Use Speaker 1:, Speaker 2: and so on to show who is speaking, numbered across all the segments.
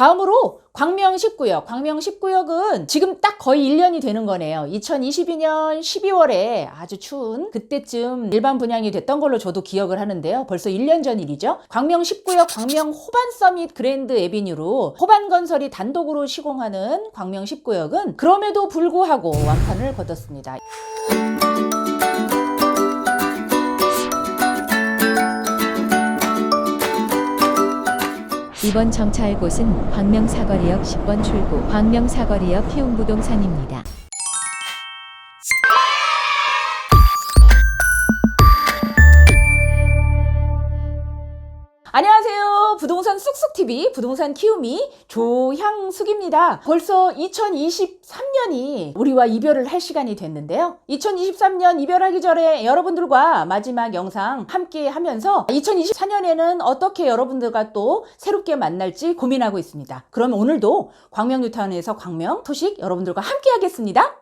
Speaker 1: 다음으로 광명 10구역. 광명 10구역은 지금 딱 거의 1년이 되는 거네요. 2022년 12월에 아주 추운 그때쯤 일반 분양이 됐던 걸로 저도 기억을 하는데요. 벌써 1년 전 일이죠. 광명 10구역 광명 호반 서밋 그랜드 에비뉴로 호반 건설이 단독으로 시공하는 광명 10구역은 그럼에도 불구하고 완판을 거뒀습니다.
Speaker 2: 이번 정차할 곳은 광명사거리역 10번 출구 광명사거리역 희웅부동산입니다.
Speaker 1: 안녕하세요. 부동산 쑥쑥TV 부동산 키우미 조향숙입니다. 벌써 2023년이 우리와 이별을 할 시간이 됐는데요. 2023년 이별하기 전에 여러분들과 마지막 영상 함께 하면서 2024년에는 어떻게 여러분들과 또 새롭게 만날지 고민하고 있습니다. 그럼 오늘도 광명 뉴타운에서 광명 소식 여러분들과 함께 하겠습니다.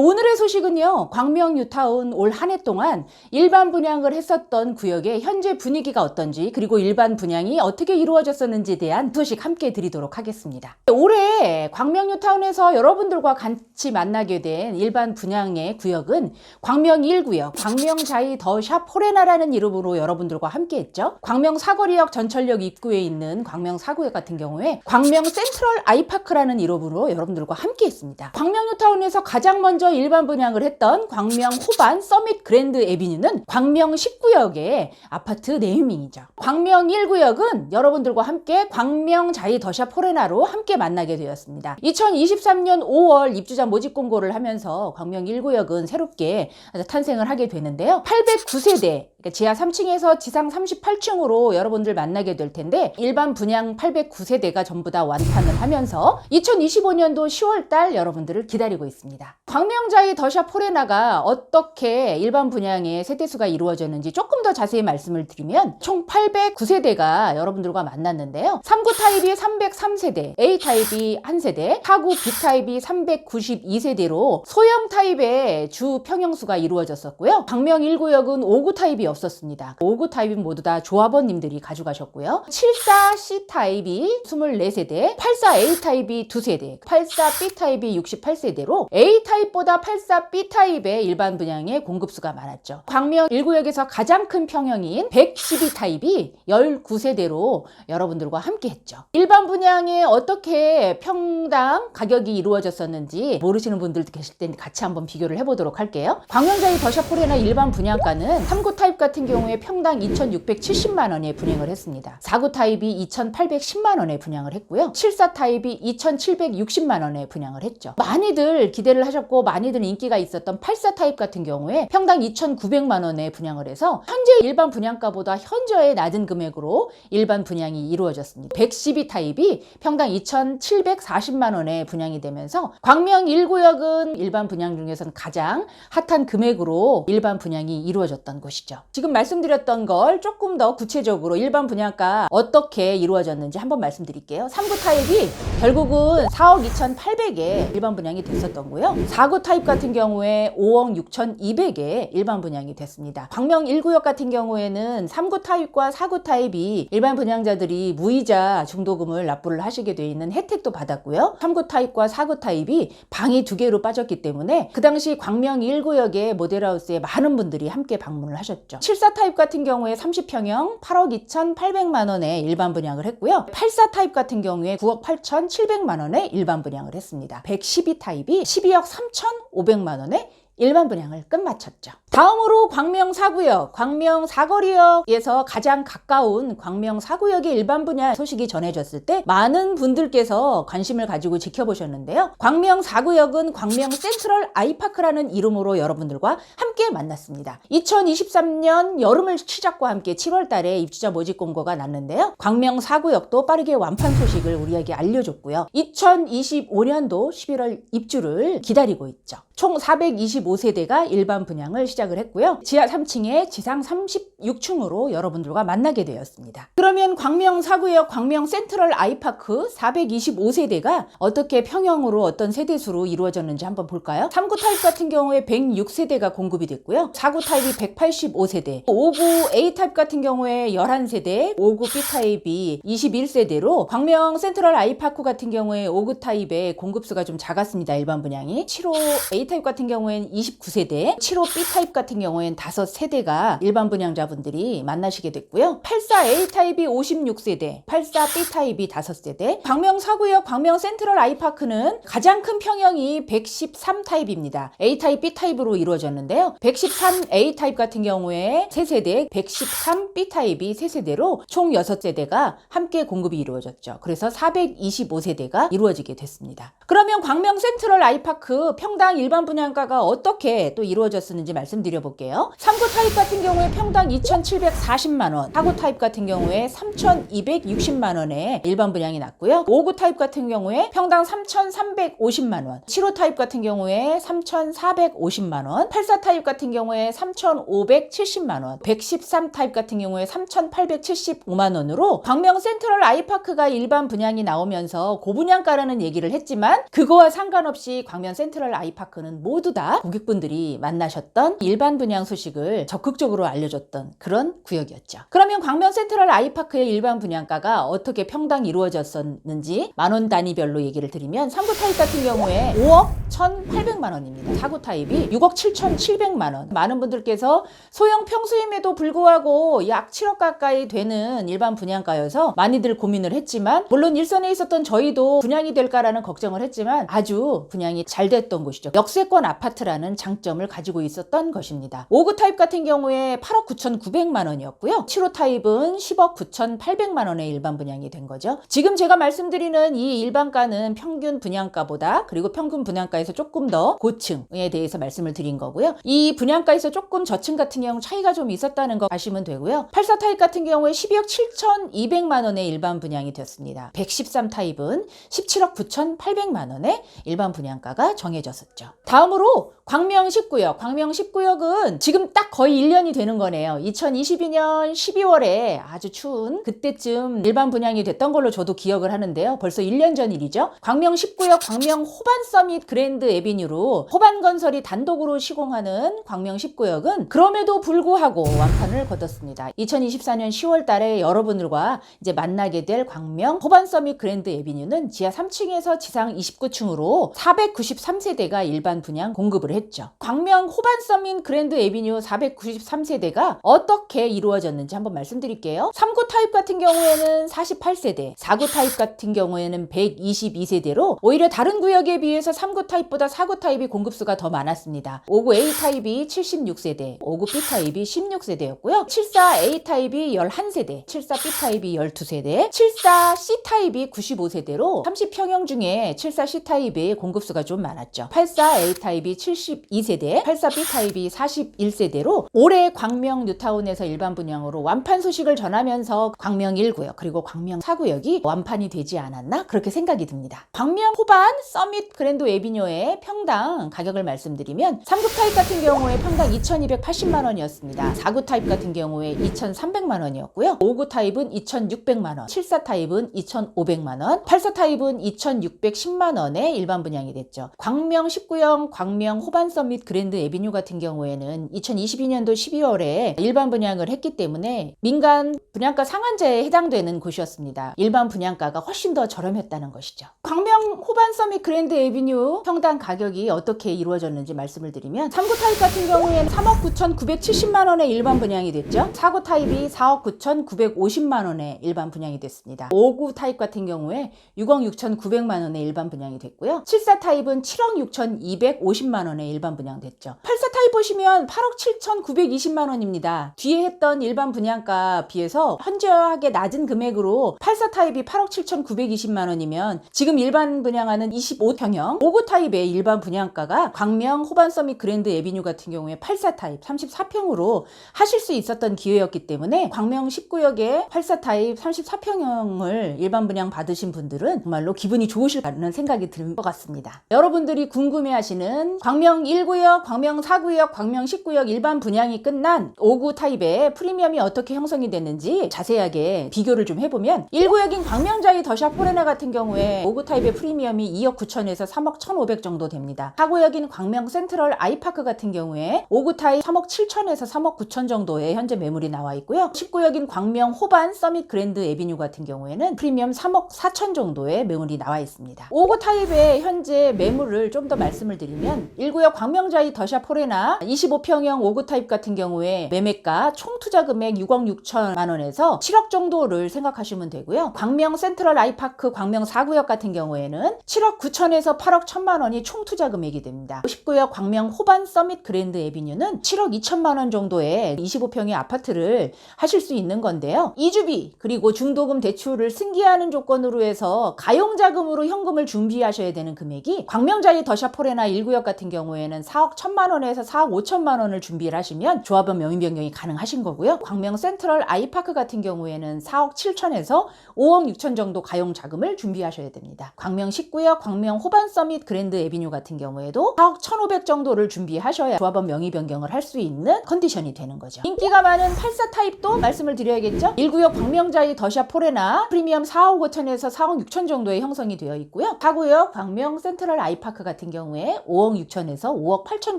Speaker 1: 오늘의 소식은요, 광명 뉴타운 올 한 해 동안 일반 분양을 했었던 구역의 현재 분위기가 어떤지, 그리고 일반 분양이 어떻게 이루어졌었는지에 대한 소식 함께 드리도록 하겠습니다. 올해 광명 뉴타운에서 여러분들과 같이 만나게 된 일반 분양의 구역은 광명 1구역, 광명자이 더샵 포레나라는 이름으로 여러분들과 함께 했죠. 광명 사거리역 전철역 입구에 있는 광명 4구역 같은 경우에 광명 센트럴 아이파크라는 이름으로 여러분들과 함께 했습니다. 광명 뉴타운에서 가장 먼저 일반 분양을 했던 광명 호반 서밋 그랜드 에비뉴는 광명 10구역의 아파트 네이밍이죠. 광명 1구역은 여러분들과 함께 광명자이 더샵 포레나로 함께 만나게 되었습니다. 2023년 5월 입주자 모집 공고를 하면서 광명 1구역은 새롭게 탄생을 하게 되는데요. 809세대, 그러니까 지하 3층에서 지상 38층으로 여러분들 만나게 될 텐데, 일반 분양 809세대가 전부 다 완판을 하면서 2025년도 10월달 여러분들을 기다리고 있습니다. 광명자이 더샵 포레나가 어떻게 일반 분양의 세대수가 이루어졌는지 조금 더 자세히 말씀을 드리면, 총 809세대가 여러분들과 만났는데요. 3구 타입이 303세대, A 타입이 1세대, 4구 B 타입이 392세대로 소형 타입의 주 평형수가 이루어졌었고요. 광명 1구역은 5구 타입이 없었습니다. 5구 타입은 모두 다 조합원님들이 가져가셨고요. 74C 타입이 24세대, 84A 타입이 2세대, 84B 타입이 68세대로 A 타입보다 84B 타입의 일반 분양의 공급수가 많았죠. 광명 1구역에서 가장 큰 평형인 112 타입이 19세대로 여러분들과 함께 했죠. 일반 분양에 어떻게 평당 가격이 이루어졌었는지 모르시는 분들도 계실 텐데 같이 한번 비교를 해보도록 할게요. 광명자이 더샵 포레나 일반 분양가는 3구 타입 같은 경우에 평당 2,670만 원에 분양을 했습니다. 4구 타입이 2,810만 원에 분양을 했고요. 74 타입이 2,760만 원에 분양을 했죠. 많이들 기대를 하셨고 많이들 인기가 있었던 84 타입 같은 경우에 평당 2,900만 원에 분양을 해서 현재 일반 분양가보다 현저히 낮은 금액으로 일반 분양이 이루어졌습니다. 112 타입이 평당 2,740만 원에 분양이 되면서 광명 1구역은 일반 분양 중에서는 가장 핫한 금액으로 일반 분양이 이루어졌던 곳이죠. 지금 말씀드렸던 걸 조금 더 구체적으로 일반 분양가 어떻게 이루어졌는지 한번 말씀드릴게요. 3구 타입이 결국은 4억 2,800에 일반 분양이 됐었던 거고요. 4구 타입 같은 경우에 5억 6,200에 일반 분양이 됐습니다. 광명 1구역 같은 경우에는 3구 타입과 4구 타입이 일반 분양자들이 무이자 중도금을 납부를 하시게 돼 있는 혜택도 받았고요. 3구 타입과 4구 타입이 방이 2개로 빠졌기 때문에 그 당시 광명 1구역의 모델하우스에 많은 분들이 함께 방문을 하셨죠. 74 타입 같은 경우에 30평형 8억 2,800만 원에 일반 분양을 했고요. 84 타입 같은 경우에 9억 8,700만 원에 일반 분양을 했습니다. 112 타입이 12억 3,500만 원에 일반 분양을 끝마쳤죠. 다음으로 광명 4구역, 광명 사거리역에서 가장 가까운 광명 4구역의 일반 분양 소식이 전해졌을 때 많은 분들께서 관심을 가지고 지켜보셨는데요. 광명 4구역은 광명 센트럴 아이파크라는 이름으로 여러분들과 함께 만났습니다. 2023년 여름을 시작과 함께 7월 달에 입주자 모집 공고가 났는데요. 광명 4구역도 빠르게 완판 소식을 우리에게 알려줬고요. 2025년도 11월 입주를 기다리고 있죠. 총 425세대가 일반 분양을 시작 시작을 했고요. 지하 3층에 지상 36층으로 여러분들과 만나게 되었습니다. 그러면 광명 4구역 광명 센트럴 아이파크 425세대가 어떻게 평형으로 어떤 세대수로 이루어졌는지 한번 볼까요? 3구 타입 같은 경우에 106세대가 공급이 됐고요. 4구 타입이 185세대, 5구 A 타입 같은 경우에 11세대, 5구 B 타입이 21세대로 광명 센트럴 아이파크 같은 경우에 5구 타입의 공급수가 좀 작았습니다. 일반 분양이. 7호 A 타입 같은 경우에는 29세대, 7호 B 타입 같은 경우에는 5세대가 일반 분양자분들이 만나시게 됐고요. 84 A 타입이 56세대, 84 B 타입이 5세대, 광명 4구역 광명 센트럴 아이파크는 가장 큰 평형이 113 타입입니다. A 타입, B 타입으로 이루어졌는데요. 113 A 타입 같은 경우에 3세대, 113 B 타입이 3세대로 총 6세대가 함께 공급이 이루어졌죠. 그래서 425세대가 이루어지게 됐습니다. 그러면 광명 센트럴 아이파크 평당 일반 분양가가 어떻게 또 이루어졌었는지 말씀드려 볼게요. 3구 타입 같은 경우에 평당 2,740만원, 4구 타입 같은 경우에 3,260만원에 일반 분양이 났고요. 5구 타입 같은 경우에 평당 3,350만원, 7호 타입 같은 경우에 3,450만원, 84 타입 같은 경우에 3,570만원, 113 타입 같은 경우에 3,875만원으로 광명 센트럴 아이파크가 일반 분양이 나오면서 고분양가라는 얘기를 했지만 그거와 상관없이 광명 센트럴 아이파크는 모두 다 고객분들이 만나셨던 일반 분양 소식을 적극적으로 알려줬던 그런 구역이었죠. 그러면 광명 센트럴 아이파크의 일반 분양가가 어떻게 평당 이루어졌었는지 만원 단위별로 얘기를 드리면 3구 타입 같은 경우에 5억 1,800만원입니다. 4구 타입이 6억 7,700만원. 많은 분들께서 소형 평수임에도 불구하고 약 7억 가까이 되는 일반 분양가여서 많이들 고민을 했지만 물론 일선에 있었던 저희도 분양이 될까라는 걱정을 했지만 아주 분양이 잘 됐던 곳이죠. 역세권 아파트라는 장점을 가지고 있었던 것입니다. 5구 타입 같은 경우에 8억 9,900만원이었고요. 7호 타입은 10억 9,800만원의 일반 분양이 된 거죠. 지금 제가 말씀드리는 이 일반가는 평균 분양가보다 그리고 평균 분양가에서 조금 더 고층에 대해서 말씀을 드린 거고요. 이 분양가에서 조금 저층 같은 경우 차이가 좀 있었다는 거 아시면 되고요. 84 타입 같은 경우에 12억 7,200만원의 일반 분양이 되었습니다. 113 타입은 17억 9,800만원의 일반 분양가가 정해졌었죠. 다음으로 광명 10구역. 광명 10구역은 지금 딱 거의 1년이 되는 거네요. 2022년 12월에 아주 추운 그때쯤 일반 분양이 됐던 걸로 저도 기억을 하는데요. 벌써 1년 전 일이죠. 광명 10구역 광명 호반 서밋 그랜드 에비뉴로 호반 건설이 단독으로 시공하는 광명 10구역은 그럼에도 불구하고 완판을 거뒀습니다. 2024년 10월 달에 여러분들과 이제 만나게 될 광명 호반 서밋 그랜드 에비뉴는 지하 3층에서 지상 29층으로 493세대가 일반 분양 공급을 했죠. 광명 호반 서밋 그랜드 에비뉴 493세대가 어떻게 이루어졌는지 한번 말씀드릴게요. 3구 타입 같은 경우에는 48세대, 4구 타입 같은 경우에는 122세대로 오히려 다른 구역에 비해서 3구 타입보다 4구 타입이 공급수가 더 많았습니다. 5구 A 타입이 76세대, 5구 B 타입이 16세대였고요. 74 A 타입이 11세대, 74 B 타입이 12세대, 74 C 타입이 95세대로 30평형 중에 74 C 타입의 공급수가 좀 많았죠. 84 A 타입이 72세대, 84 B 타입이 41세대로 올해 광명 뉴타운에서 일반 분양으로 완판 소식을 전하면서 광명 1구역 그리고 광명 4구역이 완판이 되지 않았나 그렇게 생각이 듭니다. 광명 호반 서밋 그랜드 에비뉴의 평당 가격을 말씀드리면 3구 타입 같은 경우에 평당 2,280만원이었습니다. 4구 타입 같은 경우에 2,300만원이었고요. 5구 타입은 2,600만원, 74 타입은 2,500만원, 84 타입은 2,610만원에 일반 분양이 됐죠. 광명 19형 광명 호반 서밋 그랜드 에비뉴 같은 경우에는 2022년도 12월에 일반 분양을 했기 때문에 민간 분양가 상한제에 해당되는 곳이었습니다. 일반 분양가가 훨씬 더 저렴했다는 것이죠. 광명 호반 서밋 그랜드 에비뉴 평당 가격이 어떻게 이루어졌는지 말씀을 드리면 3구 타입 같은 경우에는 3억 9,970만원의 일반 분양이 됐죠. 4구 타입이 4억 9,950만원의 일반 분양이 됐습니다. 5구 타입 같은 경우에 6억 6,900만원의 일반 분양이 됐고요. 74 타입은 7억 6,250만원의 일반 분양됐죠. 84 타입 보시면 8억 7,920만원입니다. 뒤에 했던 일반 분양가 비해서 현저하게 낮은 금액으로 84 타입이 8억 7,920만원이면 지금 일반 분양하는 25평형 5구 타입의 일반 분양가가 광명 호반 서밋 그랜드 에비뉴 같은 경우에 84 타입 34평으로 하실 수 있었던 기회였기 때문에 광명 10구역에 84 타입 34평형을 일반 분양 받으신 분들은 정말로 기분이 좋으실 거라는 생각이 드는 것 같습니다. 여러분들이 궁금해하시는 광명 1구역, 광명 4구역, 19역, 광명 19역 일반 분양이 끝난 5구 타입의 프리미엄이 어떻게 형성이 됐는지 자세하게 비교를 좀 해보면 1구역인 광명자이 더샵 포레나 같은 경우에 5구 타입의 프리미엄이 2억 9천에서 3억 1,500 정도 됩니다. 4구역인 광명 센트럴 아이파크 같은 경우에 5구 타입 3억 7천에서 3억 9천 정도의 현재 매물이 나와 있고요. 19역인 광명 호반 서밋 그랜드 에비뉴 같은 경우에는 프리미엄 3억 4천 정도의 매물이 나와 있습니다. 5구 타입의 현재 매물을 좀 더 말씀을 드리면 1구역 광명자이 더샵 포레나 25평형 5구 타입 같은 경우에 매매가 총 투자 금액 6억 6천만 원에서 7억 정도를 생각하시면 되고요. 광명 센트럴 아이파크 광명 4구역 같은 경우에는 7억 9천에서 8억 1천만 원이 총 투자 금액이 됩니다. 19역 광명 호반 서밋 그랜드 에비뉴는 7억 2천만 원 정도의 25평의 아파트를 하실 수 있는 건데요. 이주비 그리고 중도금 대출을 승계하는 조건으로 해서 가용자금으로 현금을 준비하셔야 되는 금액이 광명자이 더샵 포레나 1구역 같은 경우에는 4억 1천만 원에서 4억 5천만 원을 준비를 하시면 조합원 명의 변경이 가능하신 거고요. 광명 센트럴 아이파크 같은 경우에는 4억 7천에서 5억 6천 정도 가용자금을 준비하셔야 됩니다. 광명 19역 광명 호반 서밋 그랜드 에비뉴 같은 경우에도 4억 1,500 정도를 준비하셔야 조합원 명의 변경을 할 수 있는 컨디션이 되는 거죠. 인기가 많은 84 타입도 말씀을 드려야겠죠. 1구역 광명자이 더샵 포레나 프리미엄 4억 5천에서 4억 6천 정도의 형성이 되어 있고요. 4구역 광명 센트럴 아이파크 같은 경우에 5억 6천에서 5억 8천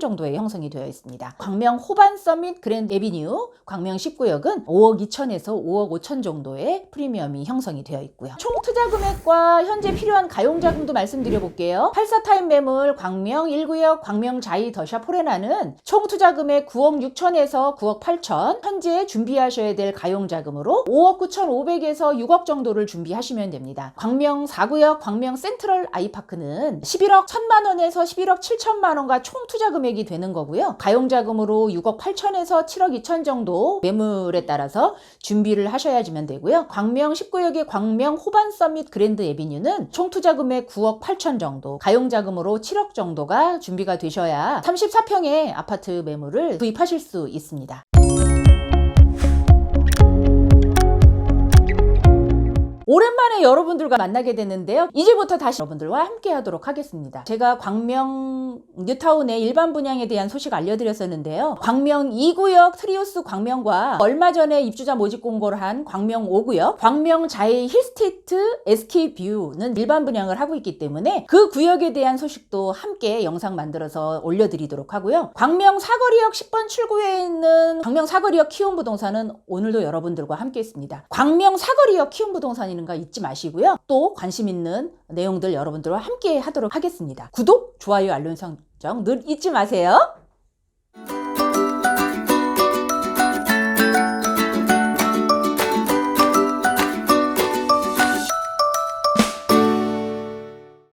Speaker 1: 정도의 형성이 되어 있습니다. 광명 호반 서밋 그랜드 에비뉴 광명 19역은 5억 2천에서 5억 5천 정도의 프리미엄이 형성이 되어 있고요. 총 투자 금액과 현재 필요한 가용자금도 말씀드려 볼게요. 84 타입 매물 광명 1구역 광명 자이 더샵 포레나는 총 투자 금액 9억 6천에서 9억 8천, 현재 준비하셔야 될 가용자금으로 5억 9천 5백에서 6억 정도를 준비하시면 됩니다. 광명 4구역 광명 센트럴 아이파크는 11억 1천만 원에서 11억 7천만 원과 총 투자 금액이 되는 거고요. 가용자금으로 6억 8천에서 7억 2천 정도 매물에 따라서 준비를 하셔야지면 되고요. 광명 19역의 광명 호반 서밋 그랜드 에비뉴는 총 투자 금액 9억 8천 정도, 가용자금으로 7억 정도가 준비가 되셔야 34평의 아파트 매물을 구입하실 수 있습니다. 오랜만에 여러분들과 만나게 됐는데요. 이제부터 다시 여러분들과 함께 하도록 하겠습니다. 제가 광명 뉴타운의 일반 분양에 대한 소식 알려드렸었는데요. 광명 2구역 트리오스 광명과 얼마 전에 입주자 모집 공고를 한 광명 5구역 광명 자이 힐스테이트 SK뷰는 일반 분양을 하고 있기 때문에 그 구역에 대한 소식도 함께 영상 만들어서 올려드리도록 하고요. 광명 사거리역 10번 출구에 있는 광명 사거리역 키움부동산은 오늘도 여러분들과 함께 있습니다. 광명 사거리역 키움부동산이는 거 잊지 마시고요. 또 관심 있는 내용들 여러분들과 함께 하도록 하겠습니다. 구독, 좋아요, 알림 설정 늘 잊지 마세요.